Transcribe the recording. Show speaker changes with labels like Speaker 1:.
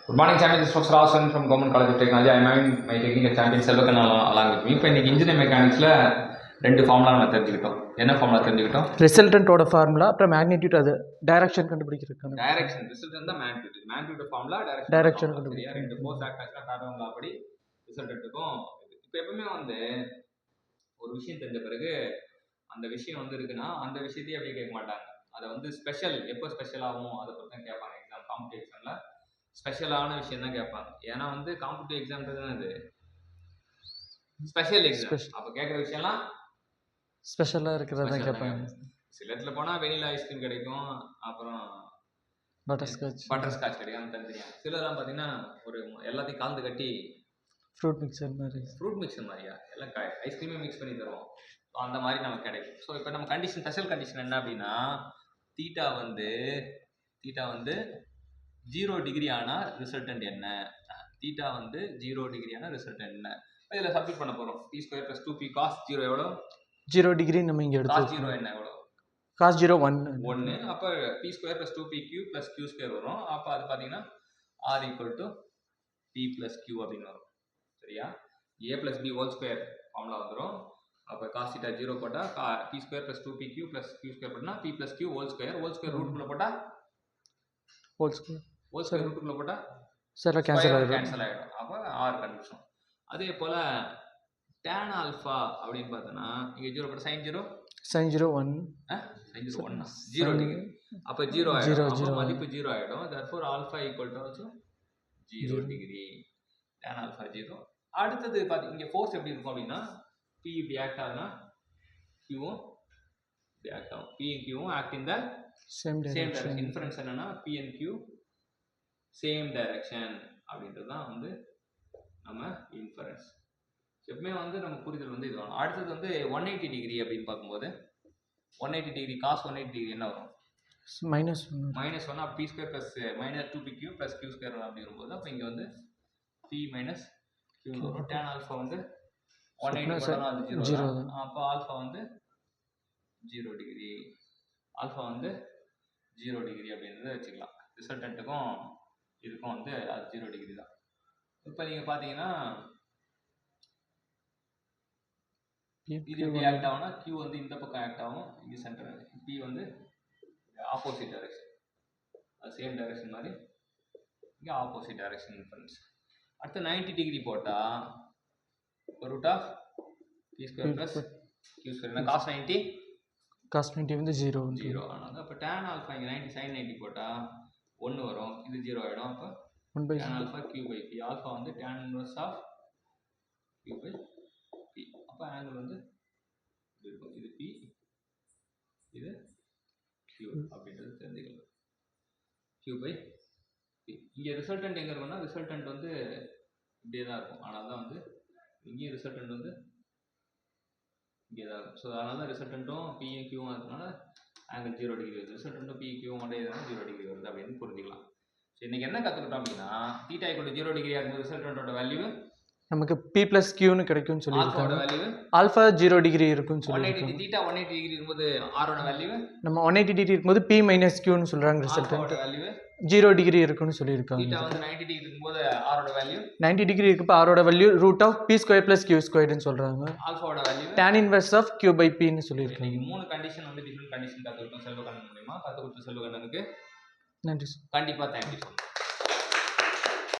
Speaker 1: Good morning, champion. This is Professor Rasan from Government College of Technology. I am my technical champion Selvakan along with me. இப்போ இன்னைக்கு engineering மெக்கானிக்ஸில் ரெண்டு formula நம்ம தெரிஞ்சுக்கிட்டோம். என்ன formula தெரிஞ்சுக்கிட்டோம்?
Speaker 2: ரிசல்டன்ட்டோட formula அப்புறம் magnitude அது டைரக்ஷன் கண்டுபிடிக்கிறதுக்கான
Speaker 1: டைரக்ஷன் ரிசல்டன்ட் தான் மேக்னிடியூட் ஃபார்முலா டைரக்ஷன் கண்டுபிடிக்க ரெண்டு ஃபோர்ஸ் ஆக்ஷன் காரணங்களா அப்படி ரிசல்டன்ட்டுக்கும் இப்போ எப்பவுமே வந்து ஒரு விஷயம் தெரிஞ்ச பிறகு அந்த விஷயம் வந்து இருக்குன்னா அந்த விஷயத்தையே அப்படியே கேட்க மாட்டாங்க. அதை வந்து ஸ்பெஷல் எப்போ ஸ்பெஷல் ஆகும் அதை பற்றி தான் கேட்பாங்க. எக்ஸாம் காம்படிட்டிவ் எக்ஸாமில் ஸ்பெஷலான விஷயம் தான் கேட்பாங்க. ஏன்னா வந்து காம்படிட்டிவ் எக்ஸாம்ன்றது அது ஸ்பெஷல் எக்ஸாம். அப்போ கேட்குற விஷயம்லாம்
Speaker 2: ஸ்பெஷலாக இருக்கிறதா கேட்பாங்க.
Speaker 1: சில இடத்துல போனால் வெனிலா ஐஸ்கிரீம் கிடைக்கும், அப்புறம் பட்டர்ஸ்காட்ச் கிடைக்கும் தனித்தனியாக. சிலதெல்லாம் பார்த்தீங்கன்னா ஒரு எல்லாத்தையும் கலந்து கட்டி
Speaker 2: ஃப்ரூட் மிக்சர் மாதிரியா எல்லாம் ஐஸ்கிரீமே மிக்ஸ் பண்ணி தருவோம். ஸோ அந்த மாதிரி நமக்கு கிடைக்கும். ஸோ இப்போ நம்ம கண்டிஷன் ஸ்பெஷல் கண்டிஷன் என்ன அப்படின்னா தீட்டா வந்து 0 டிகிரி ஆனால் ரிசல்டன்ட் என்ன, தீட்டா வந்து 0 டிகிரி ஆனால் ரிசல்டன்ட் என்ன, இதில் சப்ஸ்டிட் பண்ண போகிறோம். p² + 2p cos 0 எவ்வளோ? 0 டிகிரி நம்ம இங்கே எடுத்து cos 0 என்ன எவ்வளோ? cos 0 1. அப்போ p² + 2pq + q² வரும். அப்போ அது பார்த்தீங்கன்னா r = p + q அப்படின்னு வரும். சரியா? a + b whole square formula வந்துடும். அப்போ cos θ 0 போட்டால் p² + 2pq + q² போட்டால் p + q ஹோல் ஸ்கொயர் ரூட்டுக்குள்ளே போட்டால் ஹோல் ஸ்கொயர் ரூட்டுக்குள்ளே போட்டால் சார் கேன்சல் ஆகிடும். அப்போ ஆர் கண்டுபிடிச்சோம். அதே போல் tan ஆல்ஃபா அப்படின்னு பார்த்தோன்னா இங்கே 0 போட்டால் sin 0 1 0 டிகிரி. அப்போ 0 ஆகிடும். மதிப்பு 0 ஆகிடும். therefore alpha = 0 degree. tan alpha 0. அடுத்தது பார்த்து இங்கே ஃபோர்ஸ் எப்படி இருக்கும் அப்படின்னா P இப்படி ஆக்ட் ஆகுதுன்னா Qவும் இப்படி ஆக்ட் ஆகும். P and Qவும் act in the same direction. Inference என்னன்னா P and Q same direction அப்படின்றது தான் வந்து நம்ம இன்ஃபரன்ஸ். எப்பவுமே வந்து நம்ம புரிதல் வந்து இது வரும். அடுத்தது வந்து 180 டிகிரி அப்படின்னு பார்க்கும்போது 180 டிகிரி cos 180 டிகிரி என்ன வரும்? -1 p² + -2pq + q² அப்படி வரும்போது அப்போ இங்கே வந்து p - q வரும். tan ஆல்ஃபா வந்து 180 போட்டாலும் அது 0 தான். அப்போ ஆல்ஃபா வந்து 0 டிகிரி. ஆல்ஃபா வந்து 0 டிகிரி அப்படின்றத வச்சுக்கலாம். ரிசல்டன்ட்டுக்கும் இதுக்கும் வந்து அது 0 டிகிரி தான். இப்போ நீங்கள் பார்த்தீங்கன்னா இது எப்படி ஆக்ட் ஆகும்னா Q வந்து இந்த பக்கம் ஆக்ட் ஆகும், இங்கே சென்டர். P வந்து ஆப்போசிட் டைரக்ஷன், அது சேம் டைரக்ஷன் மாதிரி இங்கே ஆப்போசிட் டைரக்ஷன் இன்ஃபரன்ஸ். அடுத்து 90 டிகிரி போட்டால் √p² + q². cos 90 வந்து 0 ஆனால் அப்போ tan ஆல்ஃபா இங்கே 90 sin 90 போட்டால் 1 வரும். இது 0 ஆகிடும். அப்போ tan ஆல்ஃபா q/p. ஆல்ஃபா வந்து tan இன்வர்ஸ் ஆஃப் q/p. அப்போ ஆங்கிள் வந்து இருக்கும். இது p, இது q அப்படின்றது தெரிஞ்சுக்கலாம். q/p. இங்கே ரிசல்டன்ட் எங்கே இருக்குன்னா ரிசல்டன்ட் வந்து இப்படியே தான் இருக்கும். ஆனால் தான் வந்து இங்கேயும் ரிசல்டன்ட் வந்து இங்கே தான் இருக்கும். ஸோ அதனால தான் ரிசல்டன்ட்டும் பியும் கியூவும் இருக்கிறதுனால ஆங்கிள் 0 டிகிரி வருது. ரிசல்டன்ட்டும் பி கியூவும் ஒன்றே தான் 0 டிகிரி வருது அப்படின்னு புரிஞ்சுக்கலாம். ஸோ இன்றைக்கி என்ன கற்றுக்கிட்டோம் அப்படின்னா தீட்டா = 0 டிகிரியாக இருக்கும்போது ரிசல்டன்ட்டோட வேல்யூ நமக்கு p + q கிடைக்கும்னு சொல்லியிருக்காங்க. ஆல்ஃபா 0 டிகிரி இருக்கும்னு சொல்லியிருக்காங்க. தீட்டா 180 டிகிரி இருக்கும்போது r ஓட வேல்யூ நம்ம 180 டிகிரி இருக்கும்போது p - q ன்னு சொல்றாங்க. ரிசல்டன்ட் வேல்யூ 0 டிகிரி இருக்கும்னு சொல்லியிருக்காங்க. தீட்டா வந்து 90 டிகிரி இருக்கும்போது r ஓட வேல்யூ 90 டிகிரி இருக்குப்ப r ஓட வேல்யூ √p² + q² ன்னு சொல்றாங்க. ஆல்ஃபா ஓட value tan inverse of q/p ன்னு சொல்லியிருக்காங்க. நீங்க மூணு கண்டிஷன் வந்து டிஃபரண்ட் கண்டிஷன் கத்துக்கிட்டோம் செல்வகண்ணன் மூலமா. கத்துக்கிட்ட செல்வகண்ணனுக்கு நன்றி. கண்டிப்பா தேங்க்யூ.